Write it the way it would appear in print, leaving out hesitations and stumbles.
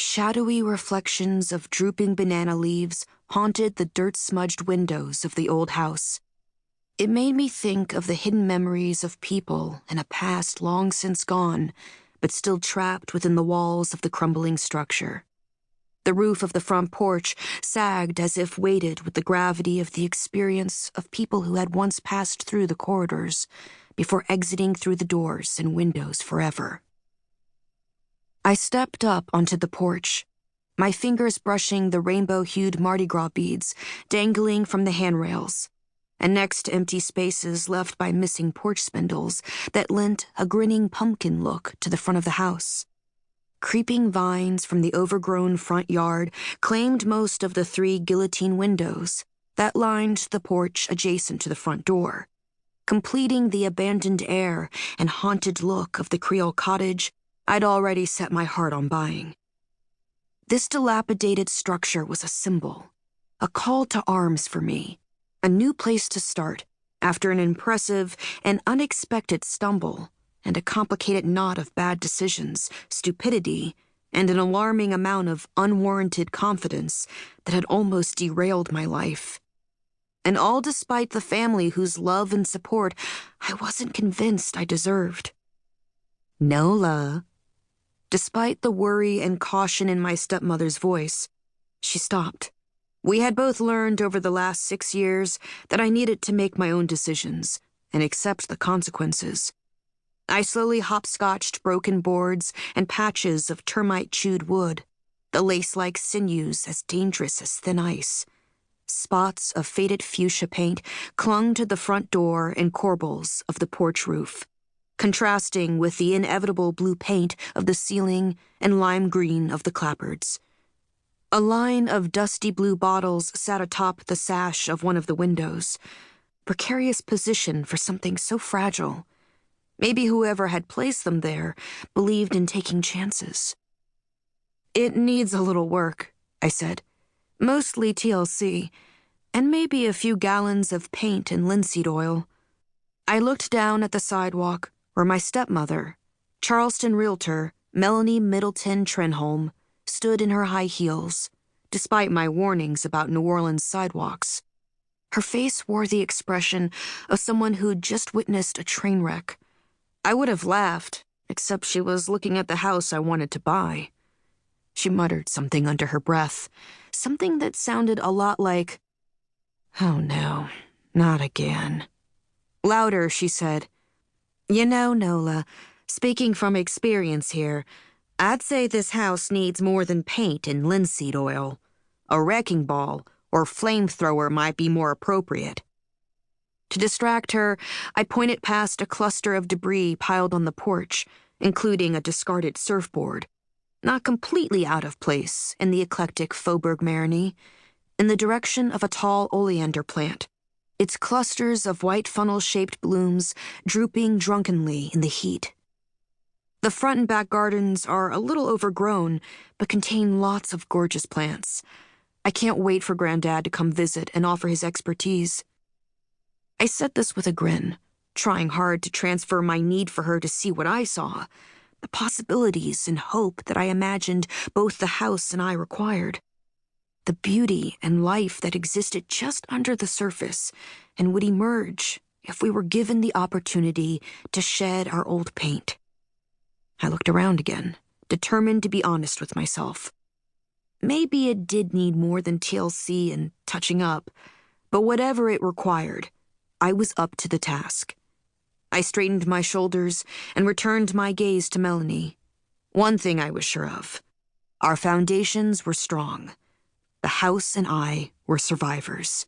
Shadowy reflections of drooping banana leaves haunted the dirt-smudged windows of the old house. It made me think of the hidden memories of people in a past long since gone, but still trapped within the walls of the crumbling structure. The roof of the front porch sagged as if weighted with the gravity of the experience of people who had once passed through the corridors before exiting through the doors and windows forever. I stepped up onto the porch, my fingers brushing the rainbow-hued Mardi Gras beads dangling from the handrails, and next to empty spaces left by missing porch spindles that lent a grinning pumpkin look to the front of the house. Creeping vines from the overgrown front yard claimed most of the 3 guillotine windows that lined the porch adjacent to the front door, completing the abandoned air and haunted look of the Creole cottage I'd already set my heart on buying. This dilapidated structure was a symbol, a call to arms for me, a new place to start after an impressive and unexpected stumble and a complicated knot of bad decisions, stupidity, and an alarming amount of unwarranted confidence that had almost derailed my life. And all despite the family whose love and support I wasn't convinced I deserved. Nola. Despite the worry and caution in my stepmother's voice, she stopped. We had both learned over the last 6 years that I needed to make my own decisions and accept the consequences. I slowly hopscotched broken boards and patches of termite-chewed wood, the lace-like sinews as dangerous as thin ice. Spots of faded fuchsia paint clung to the front door and corbels of the porch roof, contrasting with the inevitable blue paint of the ceiling and lime green of the clapboards. A line of dusty blue bottles sat atop the sash of one of the windows, precarious position for something so fragile. Maybe whoever had placed them there believed in taking chances. It needs a little work, I said. Mostly TLC, and maybe a few gallons of paint and linseed oil. I looked down at the sidewalk where my stepmother, Charleston realtor Melanie Middleton Trenholm, stood in her high heels, despite my warnings about New Orleans sidewalks. Her face wore the expression of someone who'd just witnessed a train wreck. I would have laughed, except she was looking at the house I wanted to buy. She muttered something under her breath, something that sounded a lot like, "Oh no, not again." Louder, she said, "You know, Nola, speaking from experience here, I'd say this house needs more than paint and linseed oil. A wrecking ball or flamethrower might be more appropriate." To distract her, I pointed past a cluster of debris piled on the porch, including a discarded surfboard, not completely out of place in the eclectic Faubourg Marigny, in the direction of a tall oleander plant, its clusters of white funnel-shaped blooms drooping drunkenly in the heat. The front and back gardens are a little overgrown, but contain lots of gorgeous plants. I can't wait for Granddad to come visit and offer his expertise. I said this with a grin, trying hard to transfer my need for her to see what I saw, the possibilities and hope that I imagined both the house and I required. The beauty and life that existed just under the surface and would emerge if we were given the opportunity to shed our old paint. I looked around again, determined to be honest with myself. Maybe it did need more than TLC and touching up, but whatever it required, I was up to the task. I straightened my shoulders and returned my gaze to Melanie. One thing I was sure of. Our foundations were strong. The house and I were survivors.